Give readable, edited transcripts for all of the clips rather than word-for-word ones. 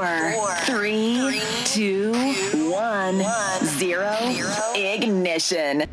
3, 2, 1, 0. Ignition.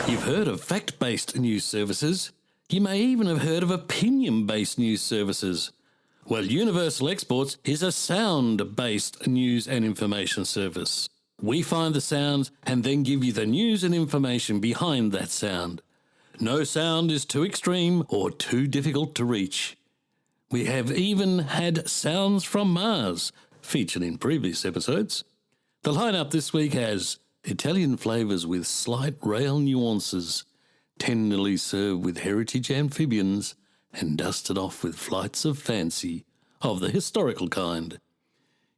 You've heard of fact-based news services. You may even have heard of opinion-based news services. Well, Universal Exports is a sound-based news and information service. We find the sounds and then give you the news and information behind that sound. No sound is too extreme or too difficult to reach. We have even had sounds from Mars, featured in previous episodes. The lineup this week has Italian flavours with slight rail nuances, tenderly served with heritage amphibians and dusted off with flights of fancy of the historical kind.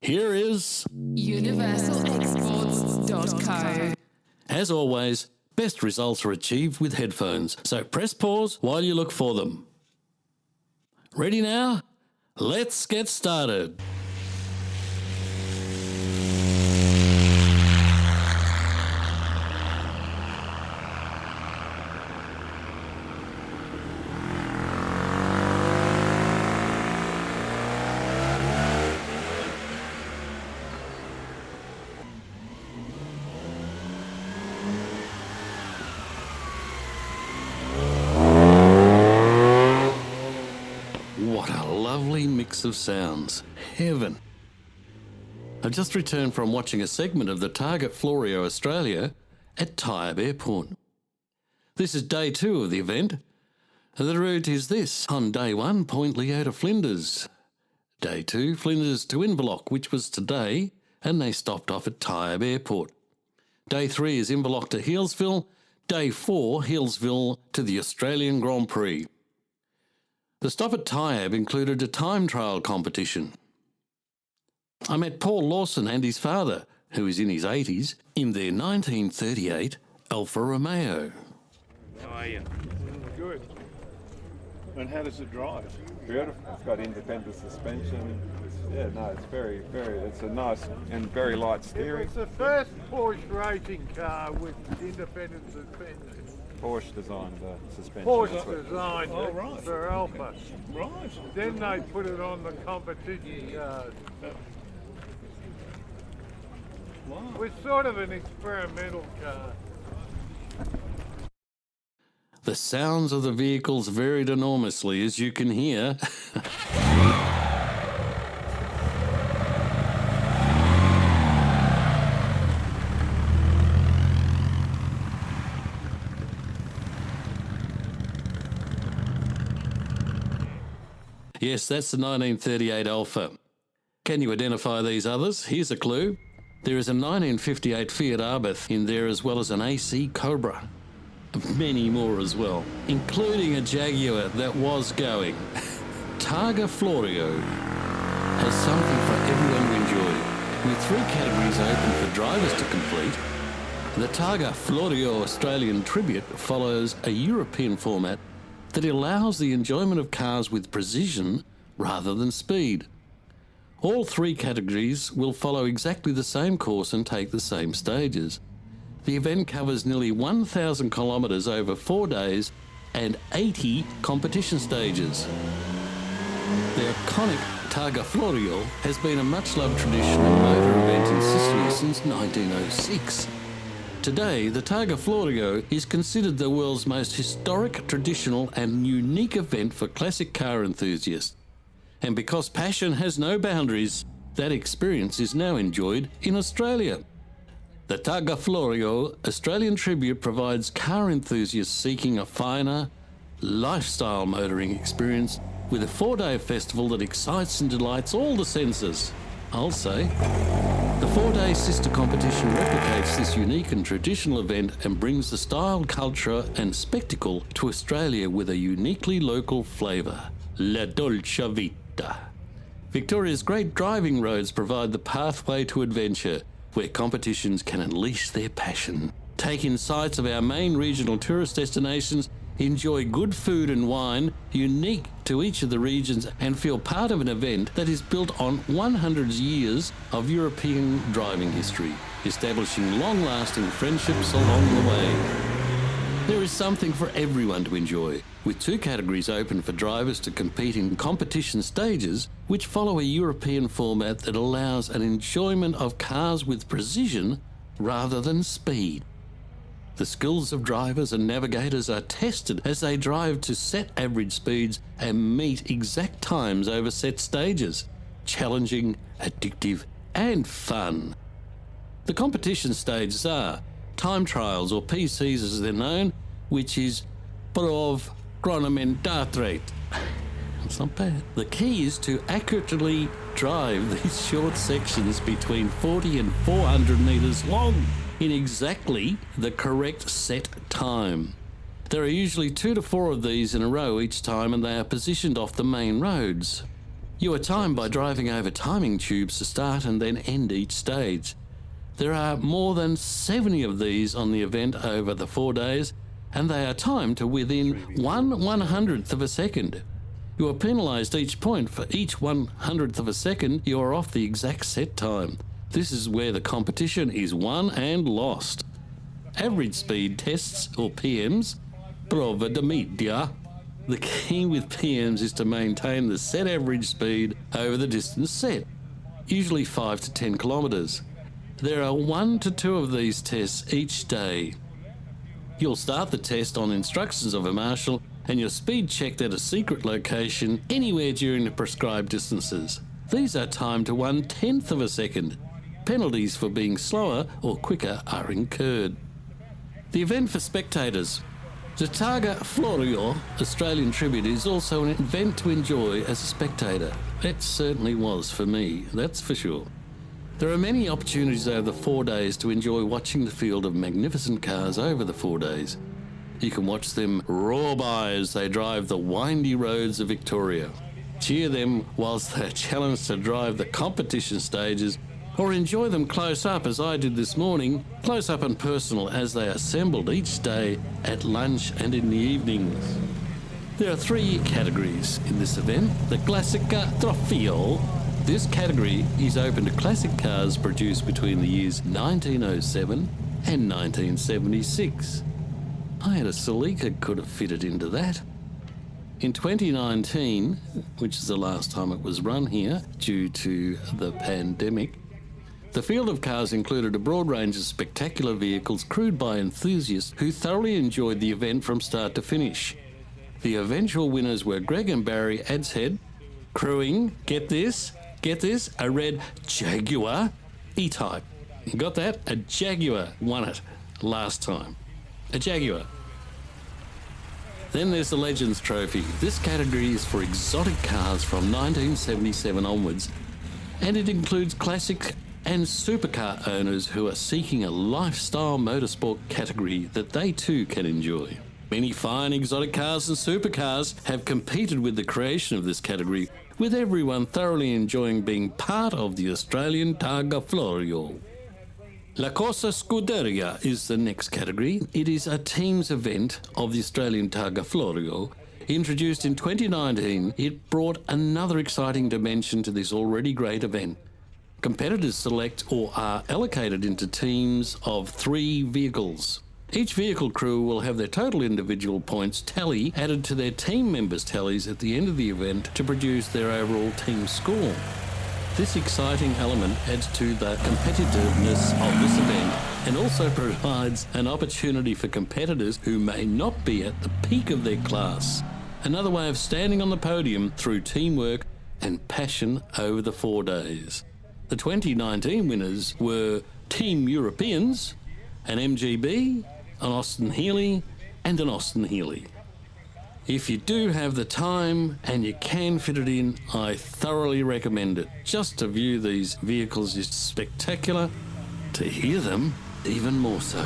Here is UniversalExports.co. As always, best results are achieved with headphones, so press pause while you look for them. Ready now? Let's get started. What a lovely mix of sounds. Heaven. I've just returned from watching a segment of the Targa Florio Australia at Tyabb Airport. This is day 2 of the event. The route is this. On day 1, Point Leo to Flinders. Day 2, Flinders to Inverloch, which was today, and they stopped off at Tyabb Airport. Day 3 is Inverloch to Healesville. Day 4, Healesville to the Australian Grand Prix. The stop at Tyabb included a time trial competition. I met Paul Lawson and his father, who is in his 80s, in their 1938 Alfa Romeo. How are you? Good. And how does it drive? Beautiful. It's got independent suspension. It's very, it's a nice and very light steering. It's the first Porsche racing car with independent suspension. Porsche designed the suspension. Porsche designed it right. for Alfa. Right. Then they put it on the competition cars. Wow. It was sort of an experimental car. The sounds of the vehicles varied enormously, as you can hear. Yes, that's the 1938 Alfa. Can you identify these others? Here's a clue. There is a 1958 Fiat Arbeth in there, as well as an AC Cobra. Many more as well, including a Jaguar that was going. Targa Florio has something for everyone to enjoy. With 3 categories open for drivers to complete, the Targa Florio Australian Tribute follows a European format that allows the enjoyment of cars with precision rather than speed. All 3 categories will follow exactly the same course and take the same stages. The event covers nearly 1,000 kilometres over 4 days and 80 competition stages. The iconic Targa Florio has been a much-loved traditional motor event in Sicily since 1906. Today, the Targa Florio is considered the world's most historic, traditional and unique event for classic car enthusiasts. And because passion has no boundaries, that experience is now enjoyed in Australia. The Targa Florio Australian Tribute provides car enthusiasts seeking a finer, lifestyle motoring experience with a 4-day festival that excites and delights all the senses. I'll say. The 4-day sister competition replicates this unique and traditional event and brings the style, culture and spectacle to Australia with a uniquely local flavour. La Dolce Vita. Victoria's great driving roads provide the pathway to adventure, where competitions can unleash their passion. Take in sights of our main regional tourist destinations, enjoy good food and wine unique to each of the regions, and feel part of an event that is built on 100 years of European driving history, establishing long-lasting friendships along the way. There is something for everyone to enjoy, with 2 categories open for drivers to compete in competition stages, which follow a European format that allows an enjoyment of cars with precision rather than speed. The skills of drivers and navigators are tested as they drive to set average speeds and meet exact times over set stages. Challenging, addictive, and fun. The competition stages are time trials, or PCs as they're known, which is Prov Chronometrate. It's not bad. The key is to accurately drive these short sections between 40 and 400 metres long in exactly the correct set time. There are usually 2 to 4 of these in a row each time, and they are positioned off the main roads. You are timed by driving over timing tubes to start and then end each stage. There are more than 70 of these on the event over the 4 days, and they are timed to within 1/100th of a second. You are penalised each point. For each 100th of a second, you are off the exact set time. This is where the competition is won and lost. Average speed tests, or PMs, prova de media. The key with PMs is to maintain the set average speed over the distance set, usually 5 to 10 kilometres. There are 1 to 2 of these tests each day. You'll start the test on instructions of a marshal, and your speed checked at a secret location anywhere during the prescribed distances. These are timed to 1/10th of a second. Penalties for being slower or quicker are incurred. The event for spectators. The Targa Florio Australian Tribute is also an event to enjoy as a spectator. It certainly was for me, that's for sure. There are many opportunities over the 4 days to enjoy watching the field of magnificent cars over the 4 days. You can watch them roar by as they drive the windy roads of Victoria. Cheer them whilst they're challenged to drive the competition stages, or enjoy them close up as I did this morning, close up and personal as they assembled each day at lunch and in the evenings. There are 3 categories in this event. The Classica Trofeo. This category is open to classic cars produced between the years 1907 and 1976. I had a Celica could have fitted into that. In 2019, which is the last time it was run here due to the pandemic, the field of cars included a broad range of spectacular vehicles crewed by enthusiasts who thoroughly enjoyed the event from start to finish. The eventual winners were Greg and Barry Adshead, crewing, get this, a red Jaguar E-Type. You got that? A Jaguar won it last time. A Jaguar. Then there's the Legends Trophy. This category is for exotic cars from 1977 onwards, and it includes classic and supercar owners who are seeking a lifestyle motorsport category that they too can enjoy. Many fine exotic cars and supercars have competed with the creation of this category, with everyone thoroughly enjoying being part of the Australian Targa Florio. La Corsa Scuderia is the next category. It is a team's event of the Australian Targa Florio. Introduced in 2019, it brought another exciting dimension to this already great event. Competitors select or are allocated into teams of 3 vehicles. Each vehicle crew will have their total individual points tally added to their team members' tallies at the end of the event to produce their overall team score. This exciting element adds to the competitiveness of this event and also provides an opportunity for competitors who may not be at the peak of their class. Another way of standing on the podium through teamwork and passion over the 4 days. The 2019 winners were Team Europeans, an MGB, an Austin Healey, and an Austin Healey. If you do have the time and you can fit it in, I thoroughly recommend it. Just to view these vehicles is spectacular, to hear them even more so.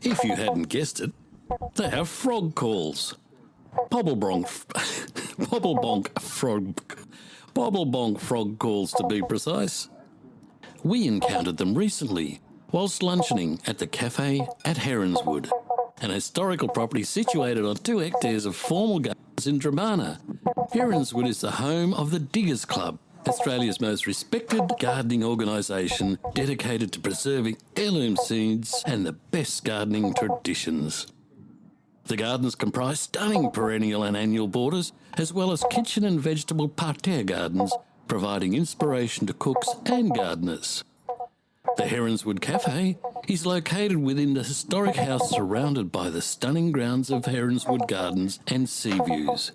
If you hadn't guessed it, they have frog calls. Bobblebonk frog calls, to be precise. We encountered them recently whilst luncheoning at the cafe at Heronswood, an historical property situated on 2 hectares of formal gardens in Dramana. Heronswood is the home of the Diggers Club, Australia's most respected gardening organisation dedicated to preserving heirloom seeds and the best gardening traditions. The gardens comprise stunning perennial and annual borders, as well as kitchen and vegetable parterre gardens, providing inspiration to cooks and gardeners. The Heronswood Cafe is located within the historic house surrounded by the stunning grounds of Heronswood Gardens and sea views.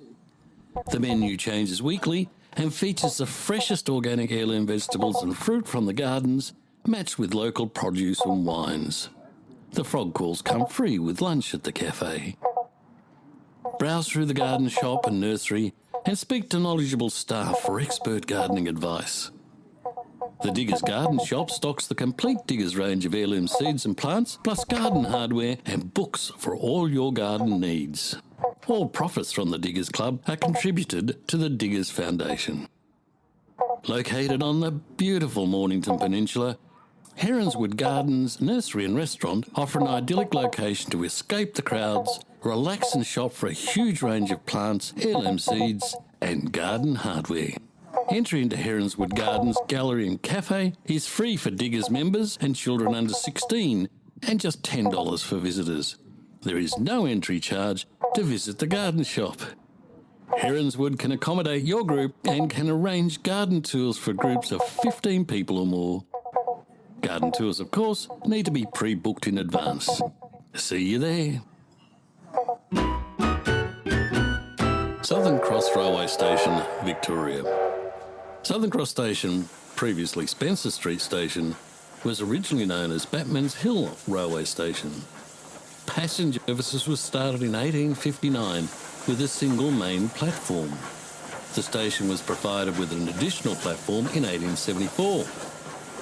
The menu changes weekly and features the freshest organic heirloom vegetables and fruit from the gardens, matched with local produce and wines. The frog calls come free with lunch at the cafe. Browse through the garden shop and nursery and speak to knowledgeable staff for expert gardening advice. The Diggers Garden Shop stocks the complete Diggers range of heirloom seeds and plants, plus garden hardware and books for all your garden needs. All profits from the Diggers Club are contributed to the Diggers Foundation. Located on the beautiful Mornington Peninsula, Heronswood Gardens Nursery and Restaurant offer an idyllic location to escape the crowds, relax and shop for a huge range of plants, heirloom seeds and garden hardware. Entry into Heronswood Gardens Gallery and Cafe is free for Diggers members and children under 16 and just $10 for visitors. There is no entry charge to visit the garden shop. Heronswood can accommodate your group and can arrange garden tours for groups of 15 people or more. Garden tours, of course, need to be pre-booked in advance. See you there. Southern Cross Railway Station, Victoria. Southern Cross Station, previously Spencer Street Station, was originally known as Batman's Hill Railway Station. Passenger services was started in 1859 with a single main platform. The station was provided with an additional platform in 1874.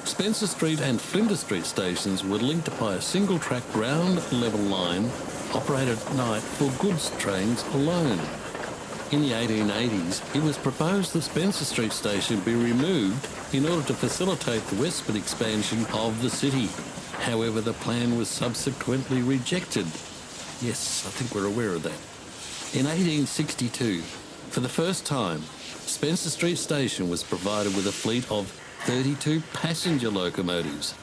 Spencer Street and Flinders Street stations were linked by a single-track ground-level line operated at night for goods trains alone. In the 1880s, it was proposed the Spencer Street station be removed in order to facilitate the westward expansion of the city. However, the plan was subsequently rejected. Yes, I think we're aware of that. In 1862, for the first time, Spencer Street Station was provided with a fleet of 32 passenger locomotives.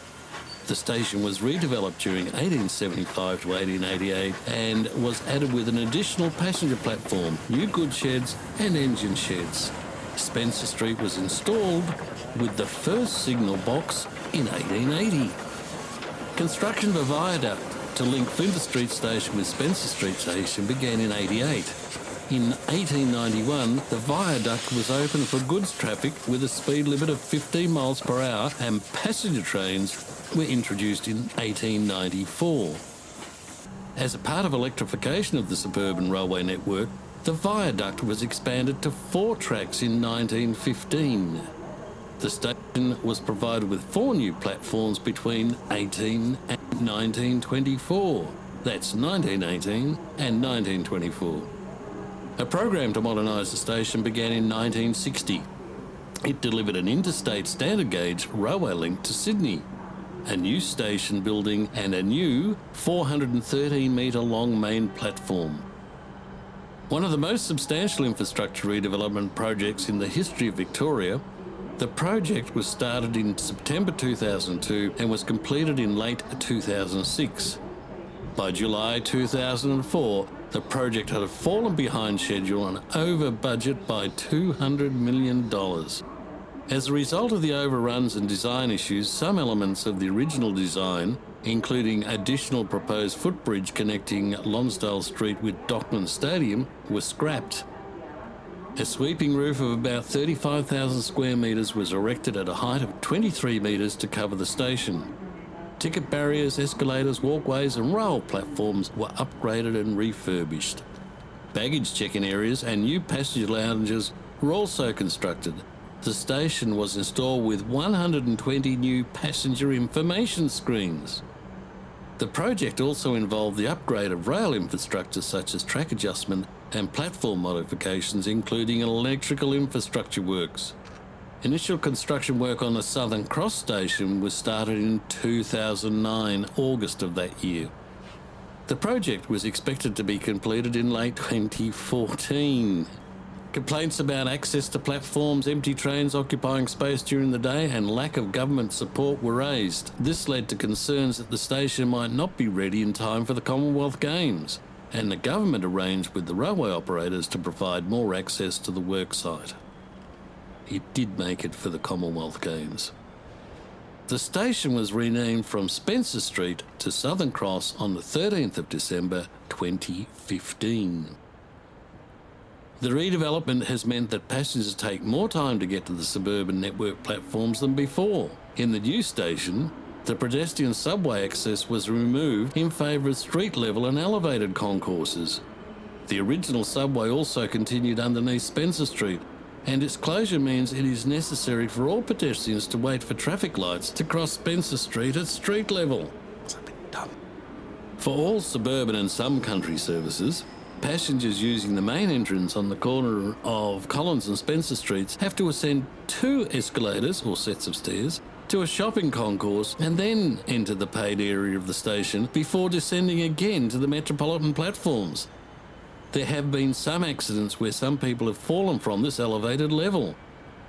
The station was redeveloped during 1875 to 1888 and was added with an additional passenger platform, new goods sheds and engine sheds. Spencer Street was installed with the first signal box in 1880. Construction of a viaduct to link Flinders Street Station with Spencer Street Station began in 88. In 1891, the viaduct was opened for goods traffic with a speed limit of 15 miles per hour, and passenger trains were introduced in 1894. As a part of electrification of the suburban railway network, the viaduct was expanded to 4 tracks in 1915. The station was provided with 4 new platforms between 18 and 1924. That's 1918 and 1924. A program to modernise the station began in 1960. It delivered an interstate standard gauge railway link to Sydney, a new station building and a new 413-metre long main platform. One of the most substantial infrastructure redevelopment projects in the history of Victoria, the project was started in September 2002 and was completed in late 2006. By July 2004, the project had fallen behind schedule and over budget by $200 million. As a result of the overruns and design issues, some elements of the original design, including additional proposed footbridge connecting Lonsdale Street with Dockman Stadium, were scrapped. A sweeping roof of about 35,000 square metres was erected at a height of 23 metres to cover the station. Ticket barriers, escalators, walkways and rail platforms were upgraded and refurbished. Baggage check-in areas and new passenger lounges were also constructed. The station was installed with 120 new passenger information screens. The project also involved the upgrade of rail infrastructure such as track adjustment and platform modifications, including electrical infrastructure works. Initial construction work on the Southern Cross station was started in 2009, August of that year. The project was expected to be completed in late 2014. Complaints about access to platforms, empty trains occupying space during the day, and lack of government support were raised. This led to concerns that the station might not be ready in time for the Commonwealth Games, and the government arranged with the railway operators to provide more access to the worksite. It did make it for the Commonwealth Games. The station was renamed from Spencer Street to Southern Cross on the 13th of December 2015. The redevelopment has meant that passengers take more time to get to the suburban network platforms than before. In the new station, the pedestrian subway access was removed in favour of street level and elevated concourses. The original subway also continued underneath Spencer Street, and its closure means it is necessary for all pedestrians to wait for traffic lights to cross Spencer Street at street level. It's a bit dumb. For all suburban and some country services, passengers using the main entrance on the corner of Collins and Spencer Streets have to ascend 2 escalators, or sets of stairs, to a shopping concourse and then enter the paid area of the station before descending again to the metropolitan platforms. There have been some accidents where some people have fallen from this elevated level.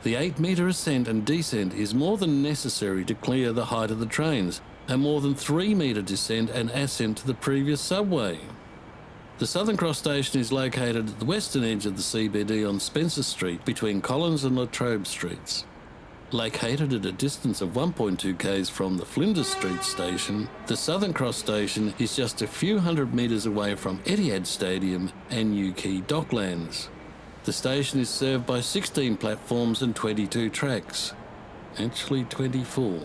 The 8-metre ascent and descent is more than necessary to clear the height of the trains, and more than 3-metre descent and ascent to the previous subway. The Southern Cross station is located at the western edge of the CBD on Spencer Street between Collins and Latrobe Streets. Located at a distance of 1.2 km from the Flinders Street station, the Southern Cross station is just a few hundred metres away from Etihad Stadium and Newquay Docklands. The station is served by 16 platforms and 22 tracks. Actually 24.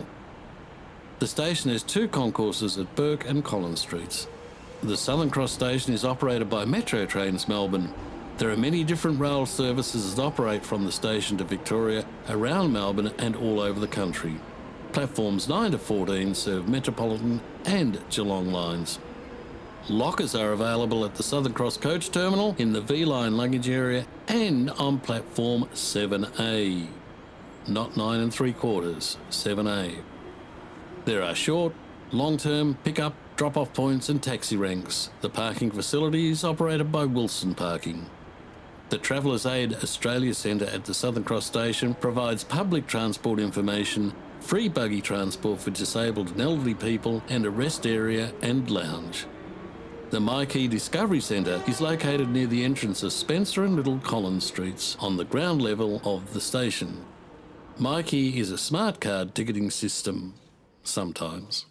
The station has 2 concourses at Burke and Collins Streets. The Southern Cross station is operated by Metro Trains Melbourne. There are many different rail services that operate from the station to Victoria, around Melbourne and all over the country. Platforms 9 to 14 serve Metropolitan and Geelong lines. Lockers are available at the Southern Cross coach terminal, in the V-line luggage area and on platform 7A. Not 9 3/4, 7A. There are short, long-term pick-up, drop-off points and taxi ranks. The parking facility is operated by Wilson Parking. The Travellers Aid Australia Centre at the Southern Cross station provides public transport information, free buggy transport for disabled and elderly people, and a rest area and lounge. The Maikey Discovery Centre is located near the entrance of Spencer and Little Collins Streets on the ground level of the station. Maikey is a smart card ticketing system, sometimes.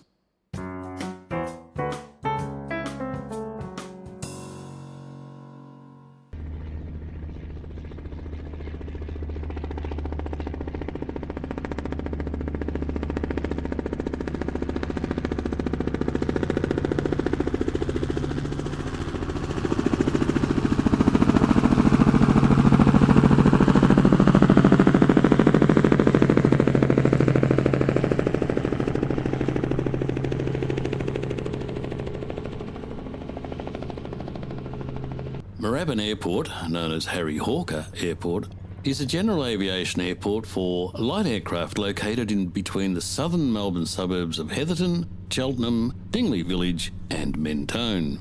Moorabbin Airport, known as Harry Hawker Airport, is a general aviation airport for light aircraft located in between the southern Melbourne suburbs of Heatherton, Cheltenham, Dingley Village and Mentone.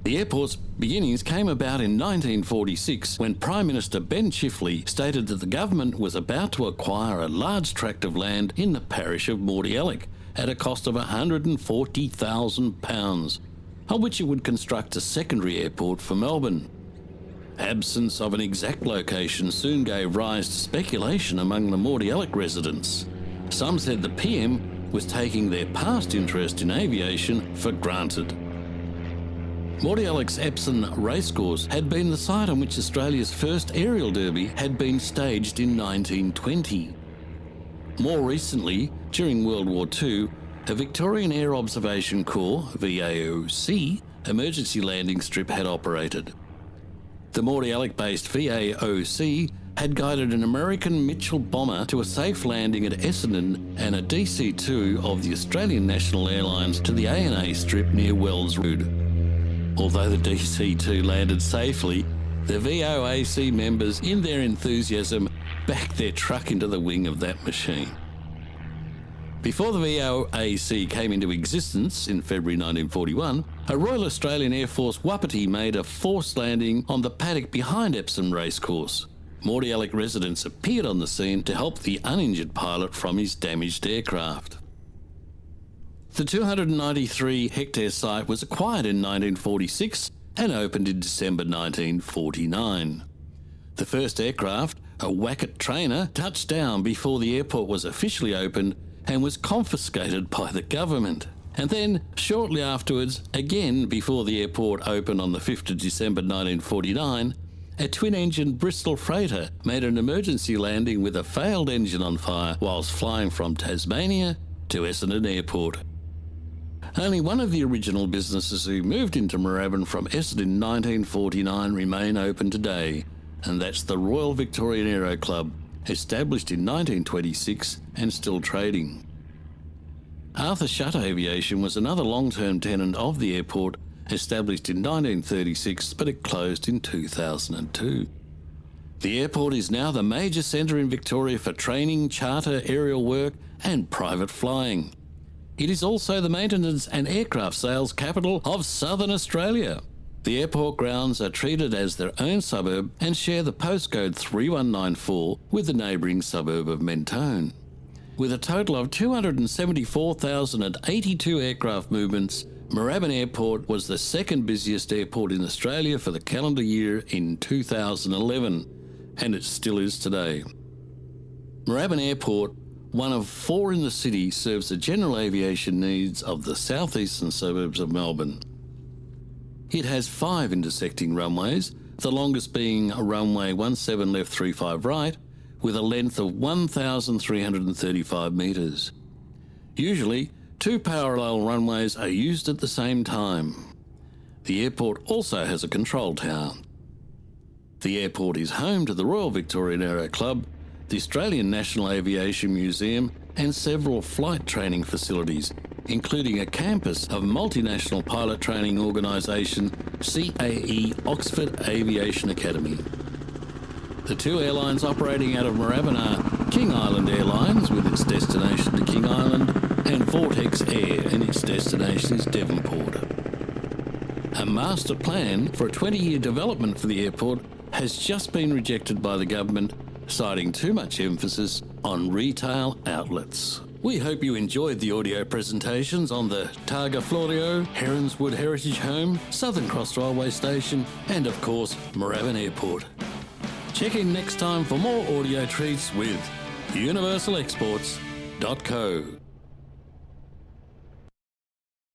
The airport's beginnings came about in 1946 when Prime Minister Ben Chifley stated that the government was about to acquire a large tract of land in the parish of Mordialloc at a cost of £140,000, on which it would construct a secondary airport for Melbourne. Absence of an exact location soon gave rise to speculation among the Mordialloc residents. Some said the PM was taking their past interest in aviation for granted. Mordialloc's Epsom Racecourse had been the site on which Australia's first aerial derby had been staged in 1920. More recently, during World War II, a Victorian Air Observation Corps, VAOC, emergency landing strip had operated. The Mordialloc-based VAOC had guided an American Mitchell bomber to a safe landing at Essendon and a DC-2 of the Australian National Airlines to the ANA strip near Wells Road. Although the DC-2 landed safely, the VOAC members, in their enthusiasm, backed their truck into the wing of that machine. Before the VOAC came into existence in February 1941, a Royal Australian Air Force Wapiti made a forced landing on the paddock behind Epsom Racecourse. Mordialloc residents appeared on the scene to help the uninjured pilot from his damaged aircraft. The 293-hectare site was acquired in 1946 and opened in December 1949. The first aircraft, a Wacket trainer, touched down before the airport was officially opened and was confiscated by the government. And then, shortly afterwards, again before the airport opened on the 5th of December 1949, a twin-engine Bristol freighter made an emergency landing with a failed engine on fire whilst flying from Tasmania to Essendon Airport. Only one of the original businesses who moved into Moorabbin from Essendon in 1949 remain open today, and that's the Royal Victorian Aero Club, established in 1926 and still trading. Arthur Shutt Aviation was another long-term tenant of the airport, established in 1936, but it closed in 2002. The airport is now the major centre in Victoria for training, charter, aerial work and private flying. It is also the maintenance and aircraft sales capital of Southern Australia. The airport grounds are treated as their own suburb and share the postcode 3194 with the neighbouring suburb of Mentone. With a total of 274,082 aircraft movements, Moorabbin Airport was the second busiest airport in Australia for the calendar year in 2011, and it still is today. Moorabbin Airport, one of 4 in the city, serves the general aviation needs of the southeastern suburbs of Melbourne. It has 5 intersecting runways, the longest being runway 17 left 35 right, with a length of 1,335 metres. Usually, 2 parallel runways are used at the same time. The airport also has a control tower. The airport is home to the Royal Victorian Aero Club, the Australian National Aviation Museum, and several flight training facilities, including a campus of multinational pilot training organisation CAE Oxford Aviation Academy. The 2 airlines operating out of Moorabbin are King Island Airlines with its destination to King Island, and Vortex Air and its destination is Devonport. A master plan for a 20-year development for the airport has just been rejected by the government, citing too much emphasis on retail outlets. We hope you enjoyed the audio presentations on the Targa Florio, Heronswood Heritage Home, Southern Cross Railway Station, and of course, Moorabbin Airport. Check in next time for more audio treats with universalexports.co.